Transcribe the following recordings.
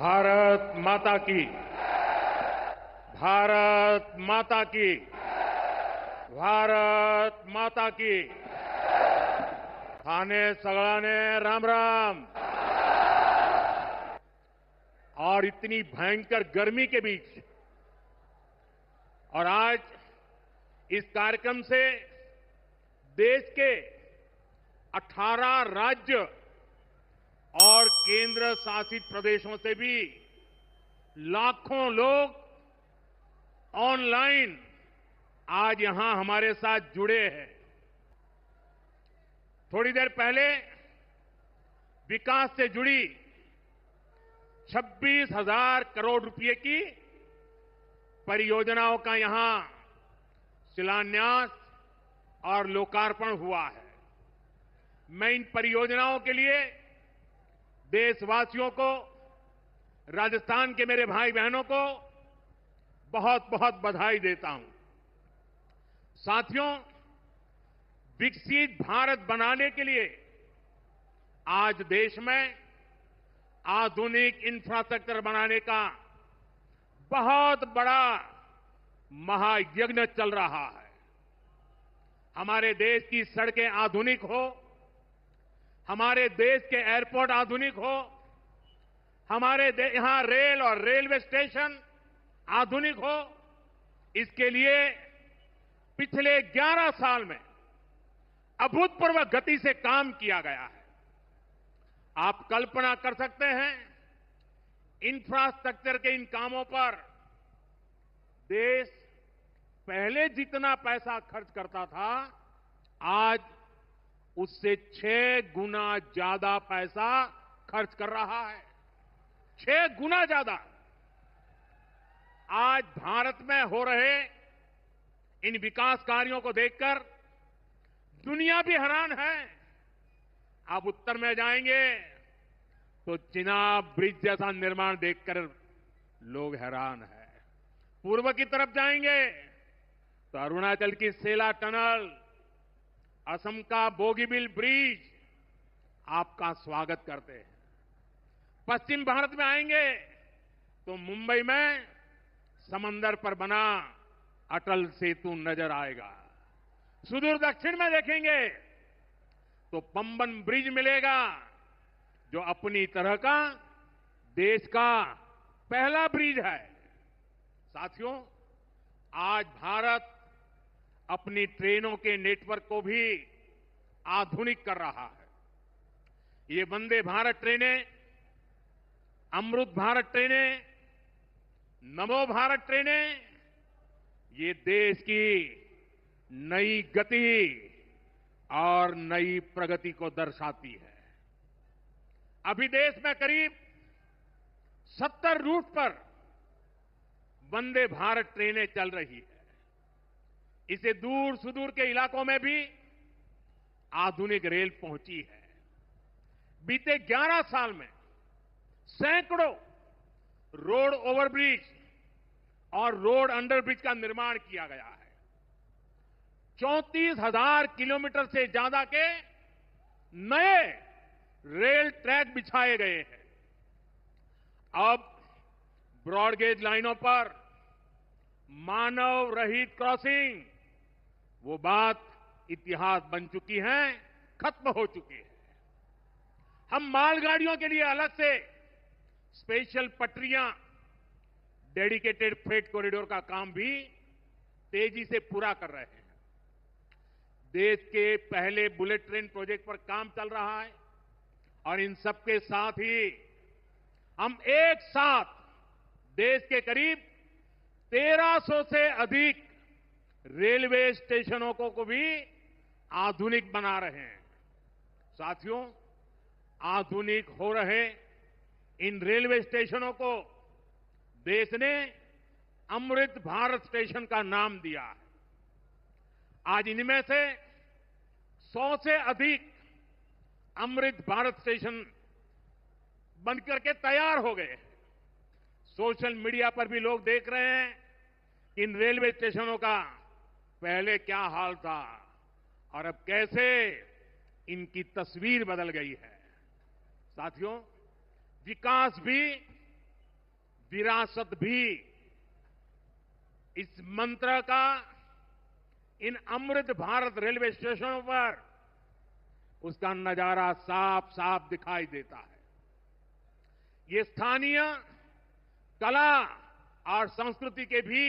भारत माता की, भारत माता की, भारत माता की। थाने सगळाने राम राम। और इतनी भयंकर गर्मी के बीच और आज इस कार्यक्रम से देश के 18 राज्य और केंद्र शासित प्रदेशों से भी लाखों लोग ऑनलाइन आज यहां हमारे साथ जुड़े हैं। थोड़ी देर पहले विकास से जुड़ी 26,000 करोड़ रुपए की परियोजनाओं का यहां शिलान्यास और लोकार्पण हुआ है। मैं इन परियोजनाओं के लिए देशवासियों को, राजस्थान के मेरे भाई बहनों को बहुत बहुत बधाई देता हूं। साथियों, विकसित भारत बनाने के लिए आज देश में आधुनिक इंफ्रास्ट्रक्चर बनाने का बहुत बड़ा महायज्ञ चल रहा है। हमारे देश की सड़कें आधुनिक हो, हमारे देश के एयरपोर्ट आधुनिक हो, हमारे यहां रेल और रेलवे स्टेशन आधुनिक हो, इसके लिए पिछले 11 साल में अभूतपूर्व गति से काम किया गया है। आप कल्पना कर सकते हैं, इंफ्रास्ट्रक्चर के इन कामों पर देश पहले जितना पैसा खर्च करता था, आज उससे 6 गुना ज्यादा पैसा खर्च कर रहा है। 6 गुना ज्यादा। आज भारत में हो रहे इन विकास कार्यों को देखकर दुनिया भी हैरान है। आप उत्तर में जाएंगे तो चिनाब ब्रिज जैसा निर्माण देखकर लोग हैरान हैं। पूर्व की तरफ जाएंगे तो अरुणाचल की सेला टनल, असम का बोगीबिल ब्रिज आपका स्वागत करते हैं। पश्चिम भारत में आएंगे तो मुंबई में समंदर पर बना अटल सेतु नजर आएगा। सुदूर दक्षिण में देखेंगे तो पंबन ब्रिज मिलेगा, जो अपनी तरह का देश का पहला ब्रिज है। साथियों, आज भारत अपनी ट्रेनों के नेटवर्क को भी आधुनिक कर रहा है। ये वंदे भारत ट्रेनें, अमृत भारत ट्रेनें, नमो भारत ट्रेनें, ये देश की नई गति और नई प्रगति को दर्शाती है। अभी देश में करीब 70 रूट पर वंदे भारत ट्रेनें चल रही है। इसे दूर सुदूर के इलाकों में भी आधुनिक रेल पहुंची है। बीते 11 साल में सैकड़ों रोड ओवरब्रिज और रोड अंडरब्रिज का निर्माण किया गया है। 34,000 किलोमीटर से ज्यादा के नए रेल ट्रैक बिछाए गए हैं। अब ब्रॉडगेज लाइनों पर मानव रहित क्रॉसिंग, वो बात इतिहास बन चुकी है, खत्म हो चुकी है। हम मालगाड़ियों के लिए अलग से स्पेशल पटरियां, डेडिकेटेड फ्रेट कॉरिडोर का काम भी तेजी से पूरा कर रहे हैं। देश के पहले बुलेट ट्रेन प्रोजेक्ट पर काम चल रहा है और इन सबके साथ ही हम एक साथ देश के करीब 1300 से अधिक रेलवे स्टेशनों को भी आधुनिक बना रहे हैं। साथियों, आधुनिक हो रहे इन रेलवे स्टेशनों को देश ने अमृत भारत स्टेशन का नाम दिया है। आज इनमें से 100 से अधिक अमृत भारत स्टेशन बनकर के तैयार हो गए हैं। सोशल मीडिया पर भी लोग देख रहे हैं कि इन रेलवे स्टेशनों का पहले क्या हाल था और अब कैसे इनकी तस्वीर बदल गई है। साथियों, विकास भी विरासत भी इस मंत्र का इन अमृत भारत रेलवे स्टेशनों पर उसका नजारा साफ साफ दिखाई देता है। ये स्थानीय कला और संस्कृति के भी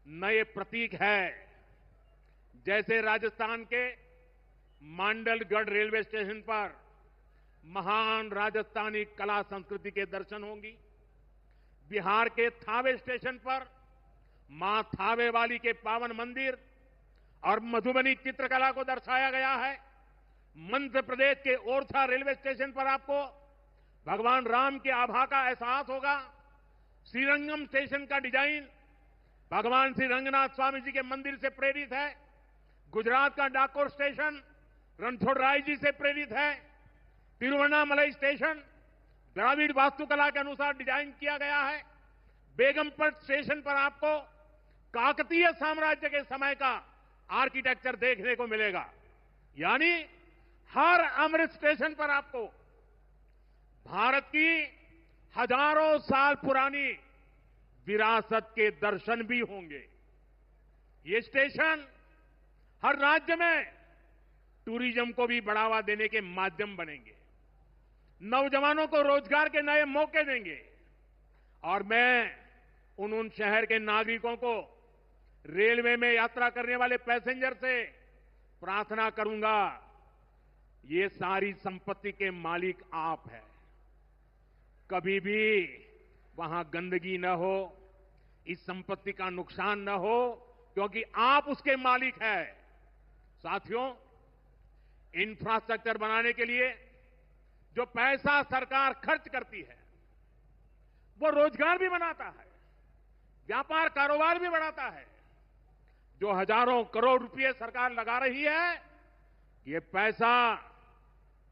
नए प्रतीक है। जैसे राजस्थान के मांडलगढ़ रेलवे स्टेशन पर महान राजस्थानी कला संस्कृति के दर्शन होंगी। बिहार के थावे स्टेशन पर मां थावे वाली के पावन मंदिर और मधुबनी चित्रकला को दर्शाया गया है। मध्य प्रदेश के ओरछा रेलवे स्टेशन पर आपको भगवान राम के आभा का एहसास होगा। श्रीरंगम स्टेशन का डिजाइन भगवान श्री रंगनाथ स्वामी जी के मंदिर से प्रेरित है। गुजरात का डाकोर स्टेशन रणछोड़राय जी से प्रेरित है। तिरुवन्नामलई स्टेशन द्राविड़ वास्तुकला के अनुसार डिजाइन किया गया है। बेगमपट स्टेशन पर आपको काकतीय साम्राज्य के समय का आर्किटेक्चर देखने को मिलेगा। यानी हर अमृत स्टेशन पर आपको भारत की हजारों साल पुरानी विरासत के दर्शन भी होंगे। ये स्टेशन हर राज्य में टूरिज्म को भी बढ़ावा देने के माध्यम बनेंगे, नौजवानों को रोजगार के नए मौके देंगे। और मैं उन शहर के नागरिकों को, रेलवे में यात्रा करने वाले पैसेंजर से प्रार्थना करूंगा, ये सारी संपत्ति के मालिक आप हैं। कभी भी वहां गंदगी न हो, इस संपत्ति का नुकसान न हो, क्योंकि आप उसके मालिक हैं। साथियों, इंफ्रास्ट्रक्चर बनाने के लिए जो पैसा सरकार खर्च करती है वो रोजगार भी बनाता है, व्यापार कारोबार भी बढ़ाता है। जो हजारों करोड़ रुपए सरकार लगा रही है, ये पैसा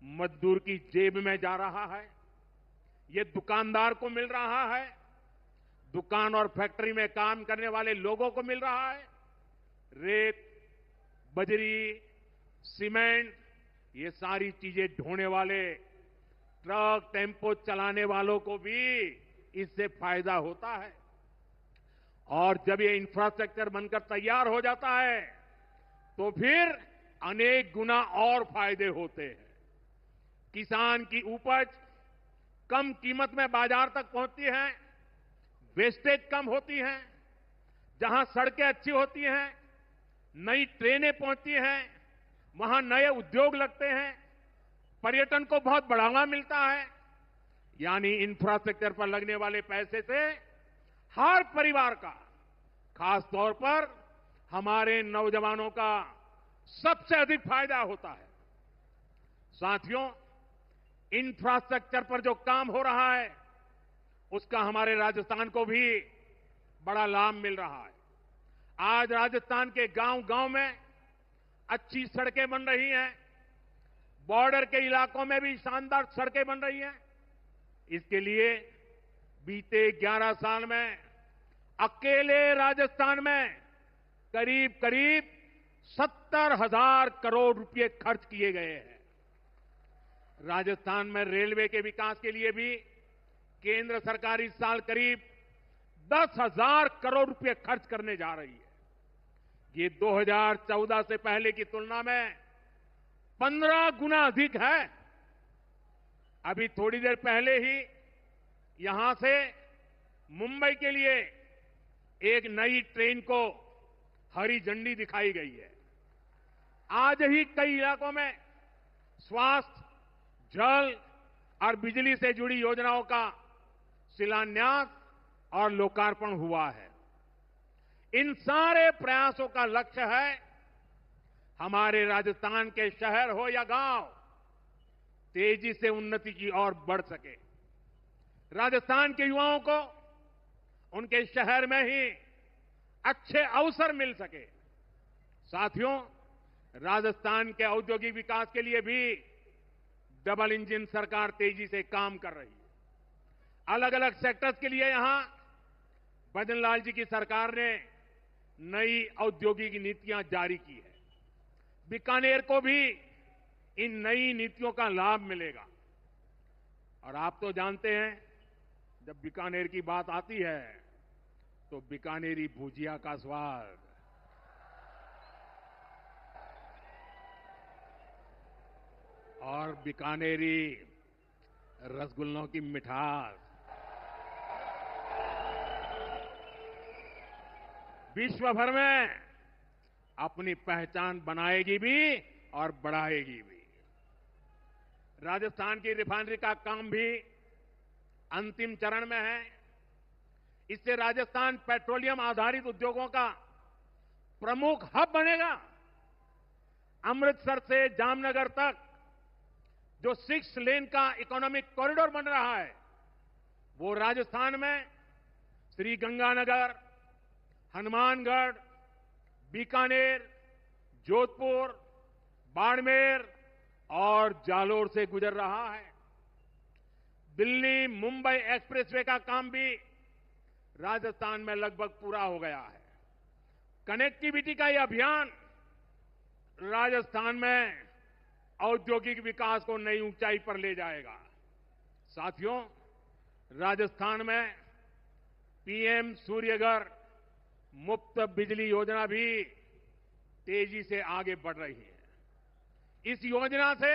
मजदूर की जेब में जा रहा है, ये दुकानदार को मिल रहा है, दुकान और फैक्ट्री में काम करने वाले लोगों को मिल रहा है। रेत, बजरी, सीमेंट, ये सारी चीजें ढोने वाले ट्रक, टेम्पो चलाने वालों को भी इससे फायदा होता है। और जब ये इंफ्रास्ट्रक्चर बनकर तैयार हो जाता है तो फिर अनेक गुना और फायदे होते हैं। किसान की उपज कम कीमत में बाजार तक पहुंचती है, वेस्टेज कम होती है, जहां सड़कें अच्छी होती हैं, नई ट्रेनें पहुंचती हैं, वहां नए उद्योग लगते हैं, पर्यटन को बहुत बढ़ावा मिलता है। यानी इंफ्रास्ट्रक्चर पर लगने वाले पैसे से हर परिवार का, खास तौर पर हमारे नौजवानों का सबसे अधिक फायदा होता है। साथियों, इंफ्रास्ट्रक्चर पर जो काम हो रहा है उसका हमारे राजस्थान को भी बड़ा लाभ मिल रहा है। आज राजस्थान के गांव-गांव में अच्छी सड़कें बन रही हैं, बॉर्डर के इलाकों में भी शानदार सड़कें बन रही हैं। इसके लिए बीते 11 साल में अकेले राजस्थान में करीब करीब 70,000 करोड़ रुपए खर्च किए गए हैं। राजस्थान में रेलवे के विकास के लिए भी केंद्र सरकार इस साल करीब 10,000 करोड़ रुपए खर्च करने जा रही है। ये 2014 से पहले की तुलना में 15 गुना अधिक है। अभी थोड़ी देर पहले ही यहां से मुंबई के लिए एक नई ट्रेन को हरी झंडी दिखाई गई है। आज ही कई इलाकों में स्वास्थ्य, जल और बिजली से जुड़ी योजनाओं का शिलान्यास और लोकार्पण हुआ है। इन सारे प्रयासों का लक्ष्य है हमारे राजस्थान के शहर हो या गांव तेजी से उन्नति की ओर बढ़ सके। राजस्थान के युवाओं को उनके शहर में ही अच्छे अवसर मिल सके। साथियों, राजस्थान के औद्योगिक विकास के लिए भी डबल इंजन सरकार तेजी से काम कर रही है। अलग अलग सेक्टर्स के लिए यहां भजनलाल जी की सरकार ने नई औद्योगिक नीतियां जारी की है। बीकानेर को भी इन नई नीतियों का लाभ मिलेगा। और आप तो जानते हैं, जब बीकानेर की बात आती है तो बीकानेरी भुजिया का स्वाद, और बीकानेरी रसगुल्लों की मिठास विश्व भर में अपनी पहचान बनाएगी भी और बढ़ाएगी भी। राजस्थान की रिफाइनरी का काम भी अंतिम चरण में है। इससे राजस्थान पेट्रोलियम आधारित उद्योगों का प्रमुख हब बनेगा। अमृतसर से जामनगर तक जो 6 लेन का इकोनॉमिक कॉरिडोर बन रहा है, वो राजस्थान में श्री गंगानगर, हनुमानगढ़, बीकानेर, जोधपुर, बाड़मेर और जालोर से गुजर रहा है। दिल्ली मुंबई एक्सप्रेसवे का काम भी राजस्थान में लगभग पूरा हो गया है। कनेक्टिविटी का यह अभियान राजस्थान में औद्योगिक विकास को नई ऊंचाई पर ले जाएगा। साथियों, राजस्थान में पीएम सूर्यघर मुफ्त बिजली योजना भी तेजी से आगे बढ़ रही है। इस योजना से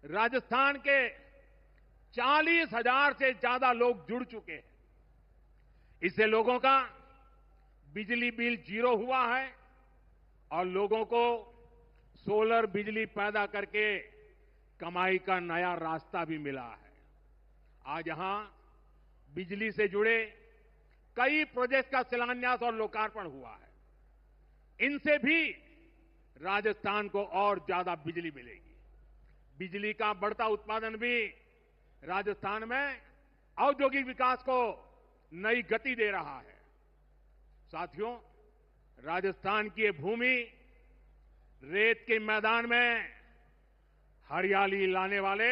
राजस्थान के 40,000 से ज्यादा लोग जुड़ चुके हैं। इससे लोगों का बिजली बिल 0 हुआ है और लोगों को सोलर बिजली पैदा करके कमाई का नया रास्ता भी मिला है। आज यहां बिजली से जुड़े कई प्रोजेक्ट का शिलान्यास और लोकार्पण हुआ है। इनसे भी राजस्थान को और ज्यादा बिजली मिलेगी। बिजली का बढ़ता उत्पादन भी राजस्थान में औद्योगिक विकास को नई गति दे रहा है। साथियों, राजस्थान की ये भूमि रेत के मैदान में हरियाली लाने वाले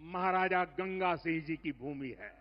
महाराजा गंगा सिंह जी की भूमि है।